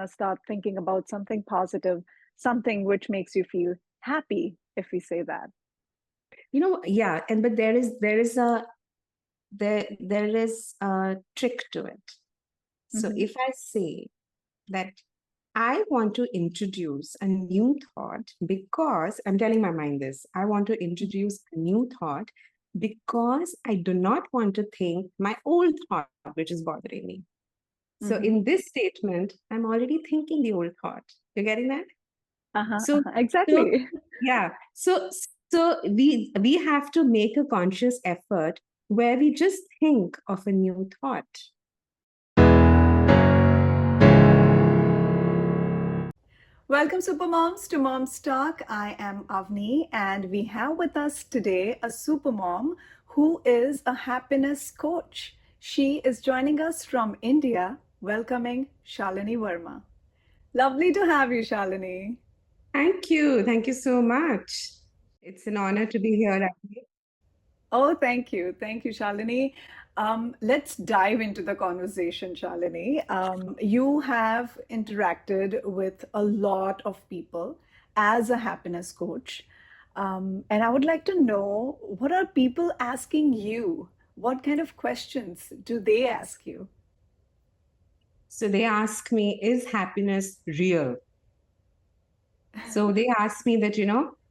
to start thinking about something positive, something which makes you feel happy, if we say that. Yeah, but there is a trick to it. So Mm-hmm. if I say that I want to introduce a new thought, because I'm telling my mind this, I want to introduce a new thought because I do not want to think my old thought, which is bothering me. So Mm-hmm. in this statement, I'm already thinking the old thought. You're getting that? So, so Exactly. yeah. So we have to make a conscious effort where we just think of a new thought. Welcome, Supermoms, to Mom's Talk. I am Avani, and we have with us today a Supermom who is a happiness coach. She is joining us from India, welcoming Shalini Verma. Lovely to have you, Shalini. Thank you. Thank you so much. It's an honor to be here, Abhi. Oh, thank you. Thank you, Shalini. Let's dive into the conversation, Shalini. You have interacted with a lot of people as a happiness coach. And I would like to know, what are people asking you? What kind of questions do they ask you? So they ask me, is happiness real? So they ask me that,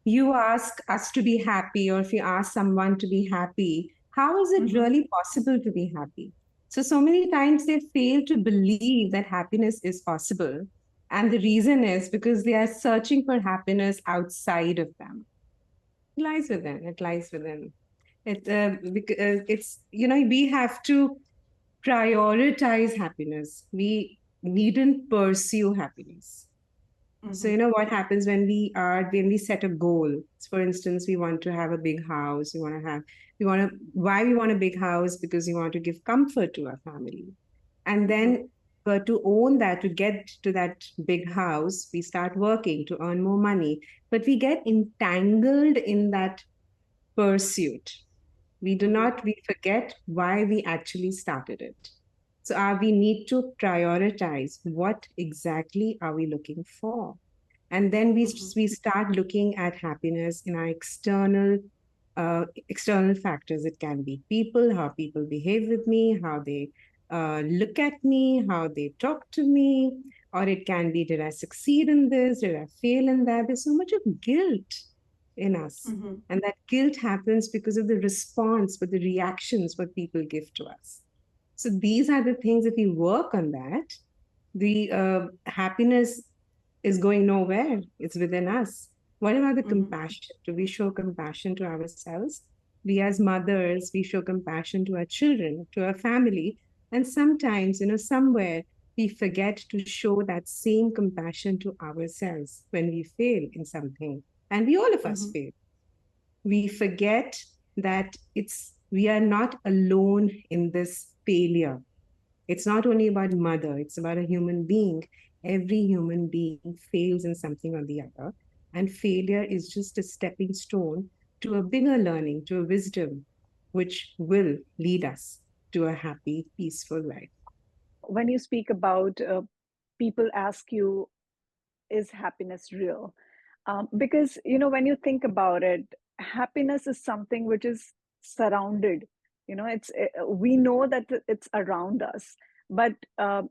you ask us to be happy, or if you ask someone to be happy, how is it Mm-hmm. really possible to be happy? So many times they fail to believe that happiness is possible. And the reason is because they are searching for happiness outside of them. It lies within. It lies within. Because we have to prioritize happiness. We needn't pursue happiness. So Mm-hmm. what happens when we set a goal. For instance, we want to have a big house. Why we want a big house? Because we want to give comfort to our family. And Mm-hmm. then to own that, to get to that big house, we start working to earn more money. But we get entangled in that pursuit. Mm-hmm. We forget why we actually started it. So we need to prioritize what exactly are we looking for. And then Mm-hmm. we start looking at happiness in our external factors. It can be people, how people behave with me, how they look at me, how they talk to me, or it can be, did I succeed in this, did I fail in that? There's so much of guilt in us, Mm-hmm. and that guilt happens because of the response, but the reactions what people give to us. So these are the things. If we work on that, the happiness is going nowhere. It's within us. What about the Mm-hmm. compassion? Do we show compassion to ourselves? We as mothers, we show compassion to our children, to our family. And sometimes, somewhere we forget to show that same compassion to ourselves when we fail in something. And we all of us Mm-hmm. fail. We forget that we are not alone in this failure. It's not only about mother, it's about a human being. Every human being fails in something or the other. And failure is just a stepping stone to a bigger learning, to a wisdom, which will lead us to a happy, peaceful life. When you speak about people ask you, is happiness real? Because, when you think about it, happiness is something which is surrounded. We know that it's around us, but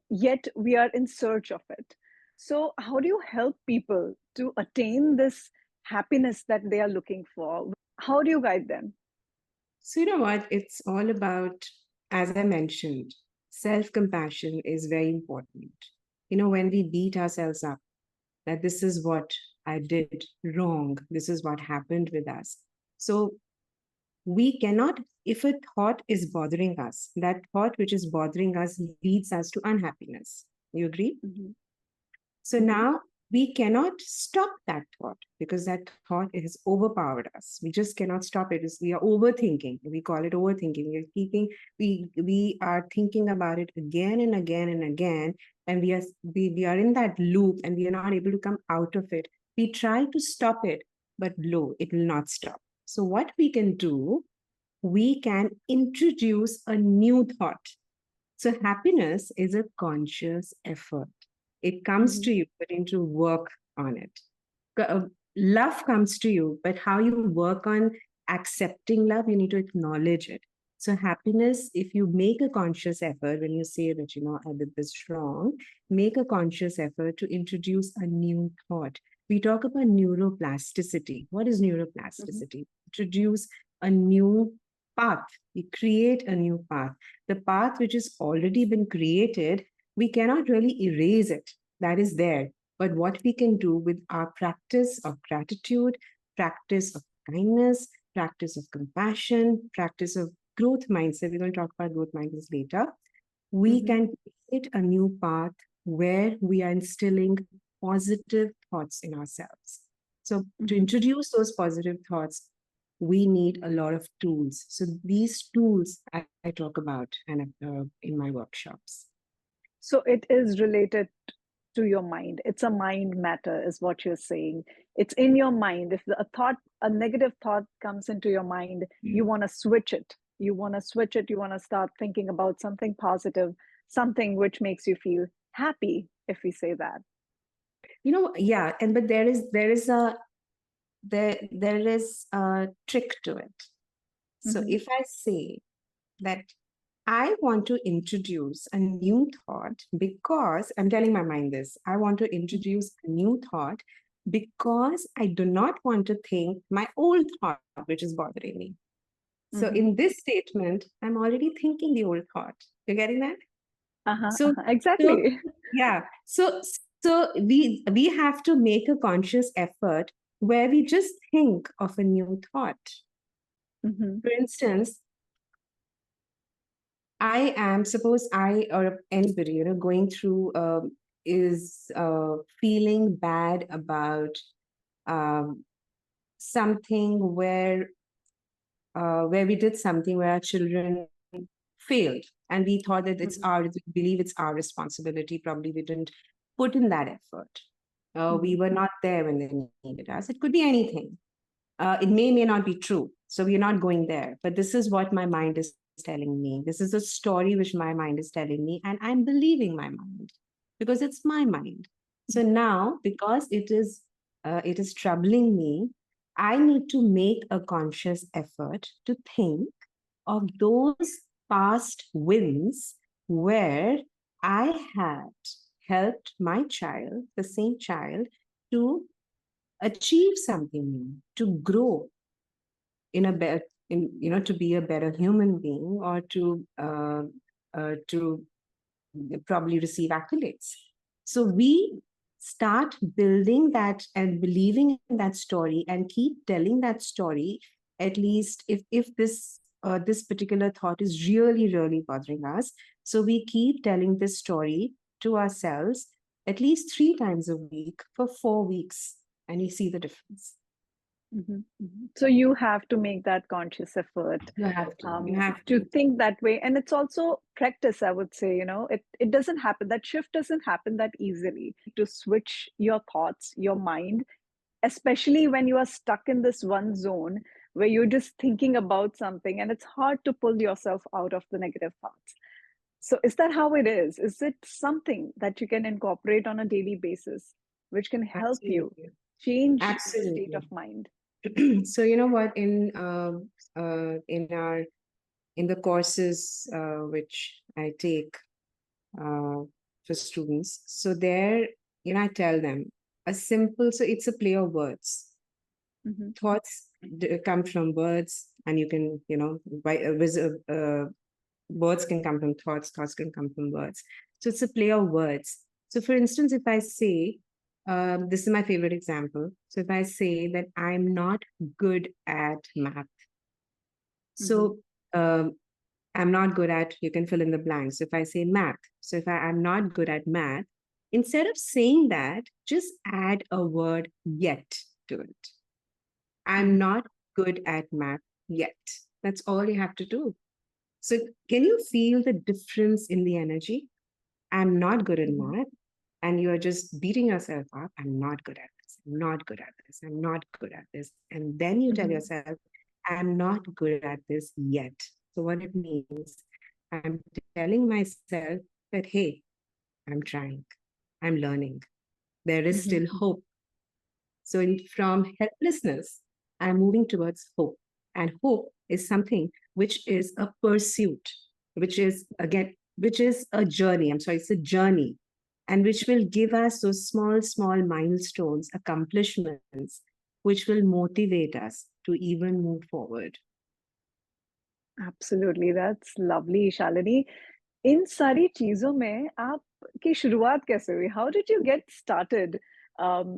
yet we are in search of it. So how do you help people to attain this happiness that they are looking for? How do you guide them? So, you know what? It's all about, as I mentioned, self compassion is very important. When we beat ourselves up, that this is what I did wrong, this is what happened with us. So, we cannot, if a thought is bothering us, that thought which is bothering us leads us to unhappiness. You agree? Mhm. So now we cannot stop that thought because that thought has overpowered us. We just cannot stop it. We are overthinking. We call it overthinking. We are thinking about it again and again and again, and we are in that loop and we are not able to come out of it. We try to stop it, but lo, it will not stop. So what we can do, we can introduce a new thought. So happiness is a conscious effort. It comes Mm-hmm. to you, but you need to work on it. Love comes to you, but how you work on accepting love, you need to acknowledge it. So happiness, if you make a conscious effort, when you say that, I did this wrong, make a conscious effort to introduce a new thought. We talk about neuroplasticity. What is Mm-hmm. neuroplasticity? Introduce a new path. We create a new path. The path which has already been created, we cannot really erase it. That is there. But what we can do with our practice of gratitude, practice of kindness, practice of compassion, practice of growth mindset, we're going to talk about growth mindset later, we Mm-hmm. can create a new path where we are instilling positive thoughts in ourselves. So to Mm-hmm. introduce those positive thoughts, we need a lot of tools. So these tools I talk about in my workshops. So it is related to your mind. It's a mind matter, is what you're saying. It's in your mind. If a negative thought comes into your mind, you want to switch it. You want to switch it. You want to start thinking about something positive, something which makes you feel happy, if we say that. Yeah, but there is a trick to it. So Mm-hmm. if I say that I want to introduce a new thought because I'm telling my mind this, I want to introduce a new thought because I do not want to think my old thought, which is bothering me. So Mm-hmm. in this statement, I'm already thinking the old thought. You're getting that? Uh-huh, So, uh-huh. so Exactly. yeah. So we have to make a conscious effort where we just think of a new thought. Mm-hmm. For instance, suppose I or anybody, going through is feeling bad about um, something where we did something where our children failed, and we thought that Mm-hmm. we believe it's our responsibility. Probably we didn't put in that effort. We Mm-hmm. were not there when they needed us. It could be anything. It may not be true. So we're not going there. But this is what my mind is telling me. This is a story which my mind is telling me, and I'm believing my mind because it's my mind. So now, because it is troubling me, I need to make a conscious effort to think of those past wins where I had helped my child, the same child, to achieve something new, to grow in a better, to be a better human being, or to probably receive accolades. So we start building that and believing in that story and keep telling that story. At least if this particular thought is really really bothering us, so we keep telling this story to ourselves at least 3 times a week for 4 weeks, and you see the difference. Mm-hmm. Mm-hmm. So you have to make that conscious effort You have to. You have to to. think that way, and it's also practice. I would say, it doesn't happen. That shift doesn't happen that easily. To switch your thoughts, your mind, especially when you are stuck in this one zone where you're just thinking about something, and it's hard to pull yourself out of the negative thoughts. So is that how it is? Is it something that you can incorporate on a daily basis, which can help you Absolutely. change the state of Absolutely. mind? So you know what, in the courses which I take uh, for students, so there, I tell them so it's a play of words. Mm-hmm. Thoughts come from words, and you can, words can come from thoughts can come from words. So it's a play of words. So for instance, if I say, this is my favorite example. So if I say that I'm not good at math, Mm-hmm. so I'm not good at, you can fill in the blanks. If I say math, so if I'm not good at math, instead of saying that, just add a word yet to it. I'm Mm-hmm. not good at math yet. That's all you have to do. So can you feel the difference in the energy? I'm not good at Mm-hmm. math. And you're just beating yourself up. I'm not good at this. I'm not good at this. I'm not good at this. And then you tell Mm-hmm. yourself, I'm not good at this yet. So what it means, I'm telling myself that, hey, I'm trying. I'm learning. There is still hope. So from helplessness, I'm moving towards hope. And hope is something which is a pursuit, which is a journey. I'm sorry, it's a journey, and which will give us those small, small milestones, accomplishments, which will motivate us to even move forward. Absolutely, that's lovely, Shalini. इन सारी चीजों में आपकी शुरुआत कैसे हुई? How did you get started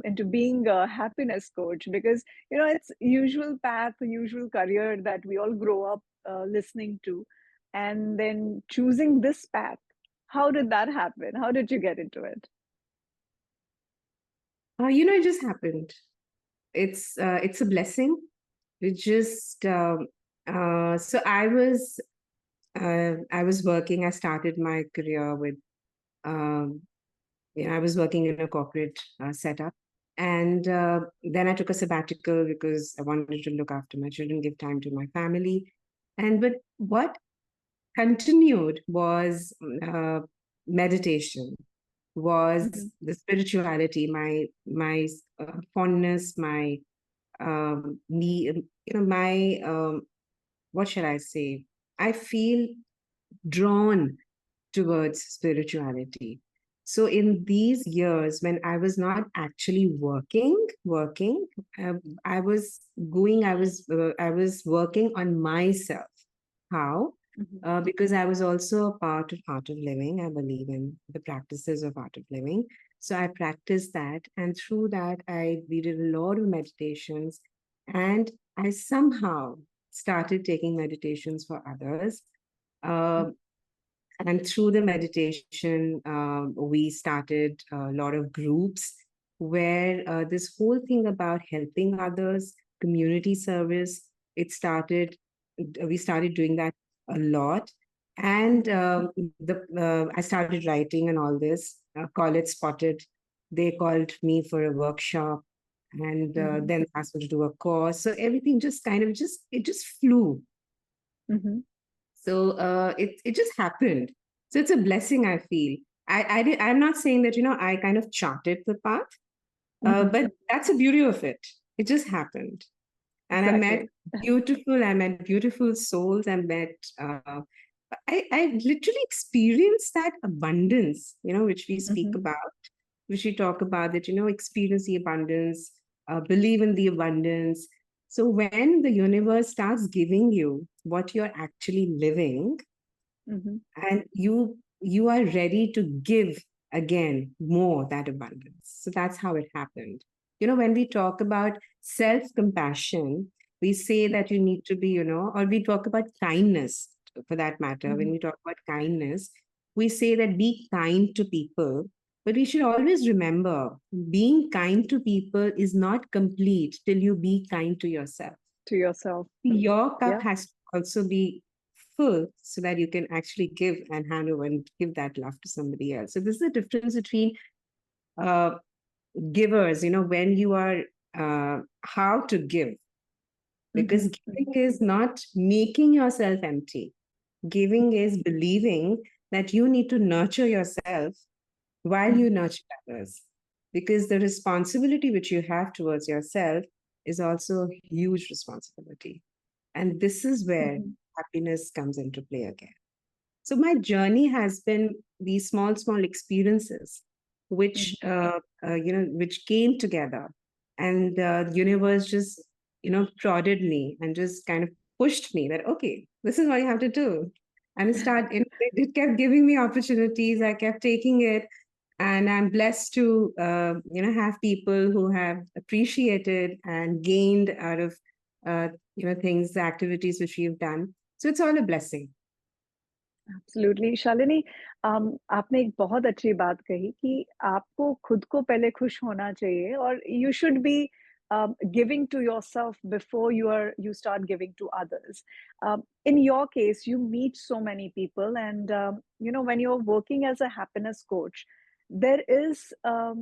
into being a happiness coach? Because it's usual path, usual career that we all grow up listening to, and then choosing this path. How did that happen? How did you get into it? It just happened. It's a blessing. It just so I was working. I started my career with I was working in a corporate setup, and then I took a sabbatical because I wanted to look after my children, give time to my family, but what continued was meditation, was the spirituality, my fondness, my me, my what shall I say? I feel drawn towards spirituality. So in these years when I was not actually working, I was I was working on myself. How? Because I was also a part of art of living. I believe in the practices of art of living. So I practiced that. And through that, we did a lot of meditations. And I somehow started taking meditations for others. And through the meditation, we started a lot of groups where this whole thing about helping others, community service, we started doing that a lot. And I started writing and all this. College Spotted, they called me for a workshop, and then asked me to do a course. So everything just it just flew. So it just happened. So it's a blessing, I feel. I'm not saying that, I kind of charted the path, but that's the beauty of it. It just happened. And Exactly. I met beautiful souls. I literally experienced that abundance, which we speak about, which we talk about, that, experience the abundance, believe in the abundance. So when the universe starts giving you what you're actually living, and you are ready to give again more, that abundance. So that's how it happened. When we talk about self-compassion, we say that you need to be, or we talk about kindness for that matter. When we talk about kindness, we say that be kind to people. But we should always remember, being kind to people is not complete till you be kind to yourself. To yourself. Your cup has to also be full so that you can actually give and hand over and give that love to somebody else. So this is the difference between givers, when you are how to give. Because giving is not making yourself empty. Giving is believing that you need to nurture yourself while you nurture others. Because the responsibility which you have towards yourself is also a huge responsibility. And this is where happiness comes into play again. So my journey has been these small, small experiences, which which came together, and the universe just prodded me and just kind of pushed me that, okay, this is what you have to do. And it kept giving me opportunities. I kept taking it, and I'm blessed to have people who have appreciated and gained out of things, the activities which we've done. So it's all a blessing. Absolutely. Shalini, आपने एक बहुत अच्छी बात कही कि आपको खुद को पहले खुश होना चाहिए, और you should be giving to yourself before you start giving to others. In your case, you meet so many people, and when you're working as a happiness coach, there is a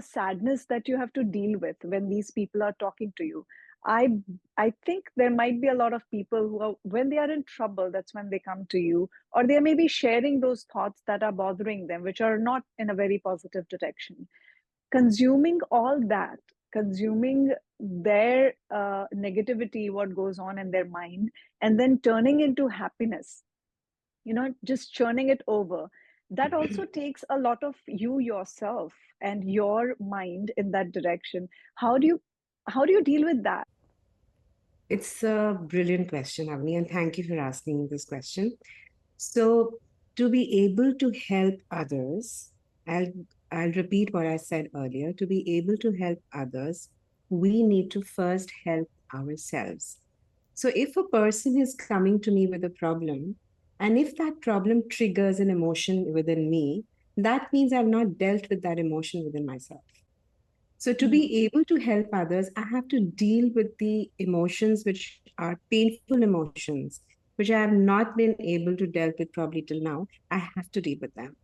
sadness that you have to deal with when these people are talking to you. I think there might be a lot of people who are, when they are in trouble, that's when they come to you, or they may be sharing those thoughts that are bothering them, which are not in a very positive direction. Consuming all that, consuming their negativity, what goes on in their mind, and then turning into happiness, just churning it over, that also takes a lot of you yourself and your mind in that direction. How do you deal with that? It's a brilliant question, Avani, and thank you for asking me this question. So, to be able to help others, I'll, I'll repeat what I said earlier. To be able to help others, we need to first help ourselves. So, if a person is coming to me with a problem, and if that problem triggers an emotion within me, that means I've not dealt with that emotion within myself. So, to Mhm. be able to help others, I have to deal with the emotions which are painful emotions, which I have not been able to deal with probably till now. I have to deal with them.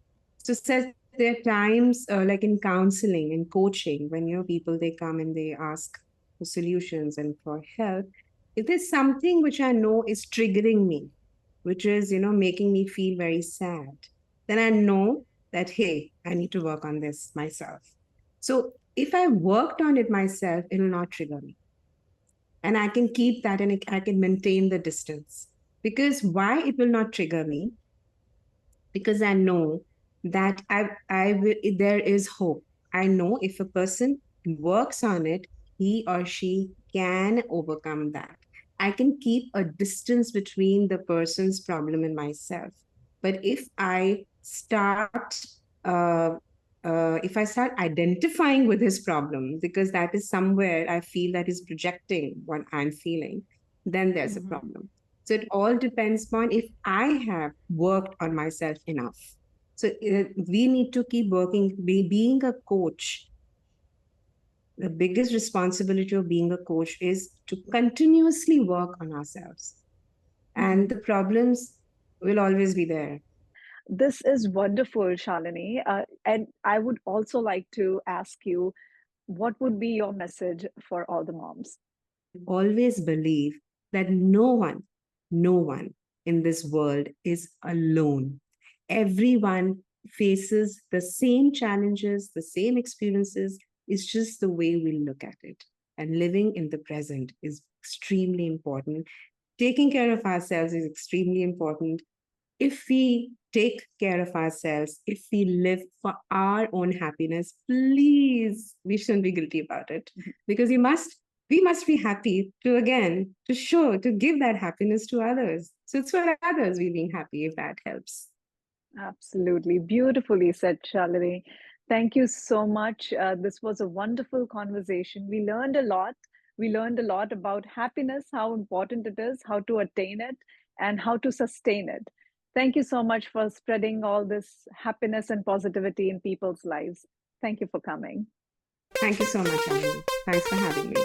So, says there are times like in counseling and coaching, when people they come and they ask for solutions and for help. If there's something which I know is triggering me, which is making me feel very sad, then I know that hey, I need to work on this myself. So if I worked on it myself, it will not trigger me. And I can keep that and I can maintain the distance. Because why it will not trigger me? Because I know that there is hope. I know if a person works on it, he or she can overcome that. I can keep a distance between the person's problem and myself. But uh, if I start identifying with his problem, because that is somewhere I feel that is projecting what I'm feeling, then there's a Mhm. problem. So it all depends upon if I have worked on myself enough. So we need to keep working. Being a coach, the biggest responsibility of being a coach is to continuously work on ourselves. And Mhm. the problems will always be there. This is wonderful, Shalini. And I would also like to ask you, what would be your message for all the moms? Always believe that no one in this world is alone. Everyone faces the same challenges, the same experiences. It's just the way we look at it. And living in the present is extremely important. Taking care of ourselves is extremely important. If we take care of ourselves, if we live for our own happiness, please, we shouldn't be guilty about it, because we must be happy to again to show to give that happiness to others. So it's for others we being happy if that helps. Absolutely. Beautifully said, Shalini. Thank you so much. This was a wonderful conversation. We learned a lot. We learned a lot about happiness, how important it is, how to attain it, and how to sustain it. Thank you so much for spreading all this happiness and positivity in people's lives. Thank you for coming. Thank you so much, Avani. Thanks for having me.